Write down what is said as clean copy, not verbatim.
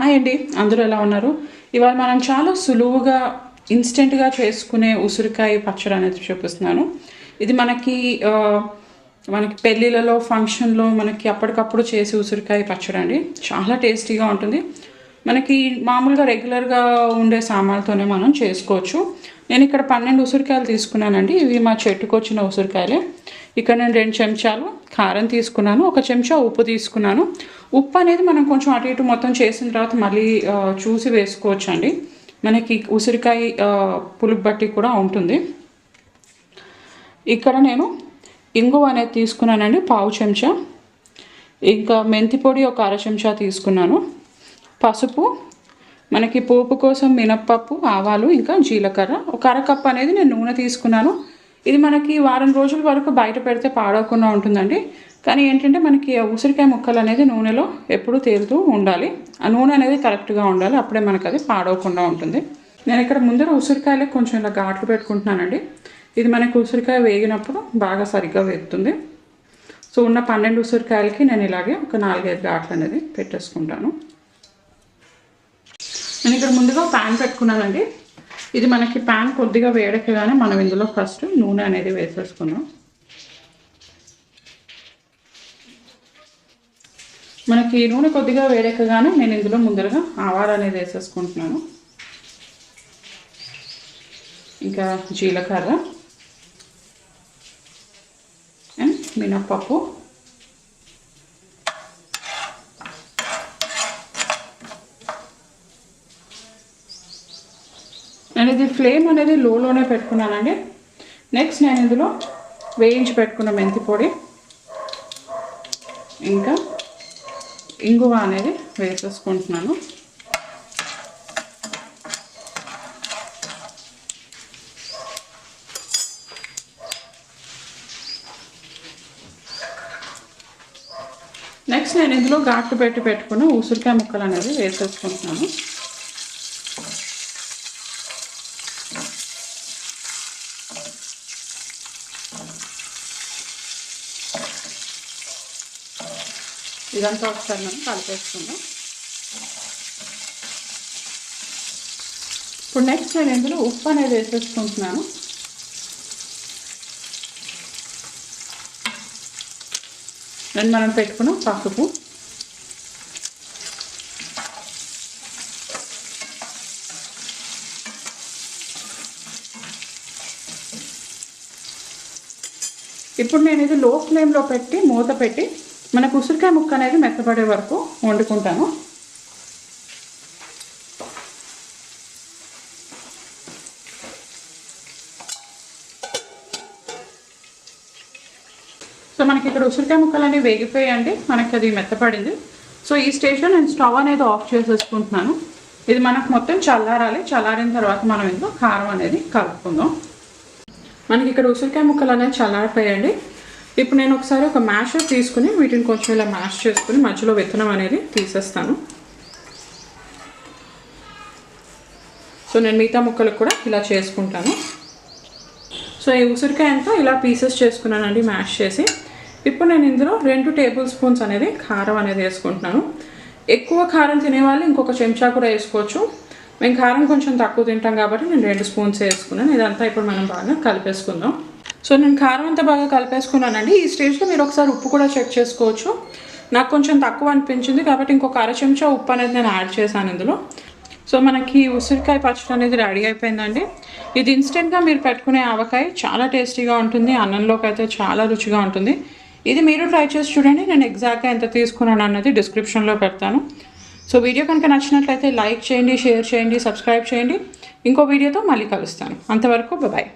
Hi అండి, అందరూ ఎలా ఉన్నారు? ఇవాళ మనం చాలా సులువుగా ఇన్స్టెంట్గా చేసుకునే ఉసిరికాయ పచ్చడి అనేది చూపిస్తున్నాను. ఇది మనకి పెళ్ళిళ్ళలో ఫంక్షన్లో మనకి అప్పటికప్పుడు చేసి ఉసిరికాయ పచ్చడి అండి. చాలా టేస్టీగా ఉంటుంది. మనకి మామూలుగా రెగ్యులర్గా ఉండే సామాన్లతోనే మనం చేసుకోవచ్చు. నేను ఇక్కడ 12 ఉసిరికాయలు తీసుకున్నానండి. ఇవి మా చెట్టుకు వచ్చిన ఉసిరికాయలే. ఇక్కడ నేను 2 చెంచాలు కారం తీసుకున్నాను, 1 చెంచా ఉప్పు తీసుకున్నాను. ఉప్పు అనేది మనం కొంచెం అటు ఇటు మొత్తం చేసిన తర్వాత మళ్ళీ చూసి వేసుకోవచ్చు అండి. మనకి ఉసిరికాయ పులుపు బట్టి కూడా ఉంటుంది. ఇక్కడ నేను ఇంగువ అనేది తీసుకున్నానండి, 1/2 చెంచా. ఇంకా మెంతి పొడి 1 అర చెంచా తీసుకున్నాను. పసుపు, మనకి పోపు కోసం మినప్పప్పు, ఆవాలు, ఇంకా జీలకర్ర. 1 అర కప్ అనేది నేను నూనె తీసుకున్నాను. ఇది మనకి వారం రోజుల వరకు బయట పెడితే పాడవకుండా ఉంటుందండి. కానీ ఏంటంటే మనకి ఉసిరికాయ ముక్కలు అనేది నూనెలో ఎప్పుడూ తేలుతూ ఉండాలి. ఆ నూనె అనేది కరెక్ట్గా ఉండాలి, అప్పుడే మనకు అది పాడవకుండా ఉంటుంది. నేను ఇక్కడ ముందర ఉసిరికాయలకు కొంచెం ఇలా ఘాట్లు పెట్టుకుంటున్నానండి. ఇది మనకి ఉసిరికాయ వేగినప్పుడు బాగా సరిగ్గా వేగుతుంది. సో ఉన్న 12 ఉసిరికాయలకి నేను ఇలాగే ఒక 4-5 ఘాట్లు అనేది పెట్టేసుకుంటాను. నేను ఇక్కడ ముందుగా ప్యాన్ పెట్టుకున్నానండి. ఇది మనకి ప్యాన్ కొద్దిగా వేడెక్కగానే మనం ఇందులో ఫస్ట్ నూనె అనేది వేసేసుకుందాం. మనకి నూనె కొద్దిగా వేడెక్కగానే నేను ఇందులో ముందరగా ఆవాలు అనేది వేసేసుకుంటున్నాను. ఇంకా జీలకర్ర అండ్ మినప్పప్పు. నేను ఇది ఫ్లేమ్ అనేది లోనే పెట్టుకున్నానండి. నెక్స్ట్ నేను ఇందులో వేయించి పెట్టుకున్న మెంతి పొడి ఇంకా ఇంగువ అనేది వేసేసుకుంటున్నాను. నెక్స్ట్ నేను ఇందులో ఘాట్లు పెట్టుకున్న ఉసిరికాయ ముక్కలు అనేది వేసేసుకుంటున్నాను. ఇదంతా ఒకసారి మనం కలిపేసుకుందాం. ఇప్పుడు నెక్స్ట్ నేను ఇందులో ఉప్పు అనేది వేసేసుకుంటున్నాను. నేను మనం పెట్టుకున్న పసుపు, ఇప్పుడు నేను ఇది లో ఫ్లేమ్లో పెట్టి మూత పెట్టి మనకు ఉసిరికాయ ముక్క అనేది మెత్తపడే వరకు వండుకుంటాను. సో మనకి ఇక్కడ ఉసిరికాయ ముక్కలు అనేవి వేగిపోయాయండి, మనకి అది మెత్తపడింది. సో ఈ స్టేజ్లో నేను స్టవ్ అనేది ఆఫ్ చేసేసుకుంటున్నాను. ఇది మనకు మొత్తం చల్లారాలి. చల్లారిన తర్వాత మనం ఇందులో కారం అనేది కలుపుకుందాం. మనకి ఇక్కడ ఉసిరికాయ ముక్కలు అనేది చల్లారిపోయాయండి. ఇప్పుడు నేను ఒకసారి ఒక మ్యాషర్ తీసుకుని వీటిని కొంచెం ఇలా మ్యాష్ చేసుకుని మధ్యలో విత్తనం అనేది తీసేస్తాను. సో నేను మిగతా ముక్కలకు కూడా ఇలా చేసుకుంటాను. సో ఈ ఉసిరికాయ అంతా ఇలా పీసెస్ చేసుకున్నానండి మ్యాష్ చేసి. ఇప్పుడు నేను ఇందులో 2 టేబుల్ స్పూన్స్ అనేది కారం అనేది వేసుకుంటున్నాను. ఎక్కువ కారం తినేవాళ్ళు ఇంకొక చెంచా కూడా వేసుకోవచ్చు. మేము కారం కొంచెం తక్కువ తింటాం కాబట్టి నేను 2 స్పూన్స్ వేసుకున్నాను. ఇదంతా ఇప్పుడు మనం బాగా కలిపేసుకుందాం. సో నేను కారం అంతా బాగా కలిపేసుకున్నానండి. ఈ స్టేజ్లో మీరు ఒకసారి ఉప్పు కూడా చెక్ చేసుకోవచ్చు. నాకు కొంచెం తక్కువ అనిపించింది కాబట్టి ఇంకొక అర చెంచా ఉప్పు అనేది నేను యాడ్ చేశాను ఇందులో. సో మనకి ఉసిరికాయ పచ్చడి అనేది రెడీ అయిపోయిందండి. ఇది ఇన్స్టెంట్గా మీరు పెట్టుకునే ఆవకాయ చాలా టేస్టీగా ఉంటుంది. అన్నంలోకి అయితే చాలా రుచిగా ఉంటుంది. ఇది మీరు ట్రై చేసి చూడండి. నేను ఎగ్జాక్ట్గా ఎంత తీసుకున్నాను అన్నది డిస్క్రిప్షన్లో పెడతాను. సో వీడియో కనుక నచ్చినట్లయితే లైక్ చేయండి, షేర్ చేయండి, సబ్స్క్రైబ్ చేయండి. ఇంకో వీడియోతో మళ్ళీ కలుస్తాను. అంతవరకు బాయ్.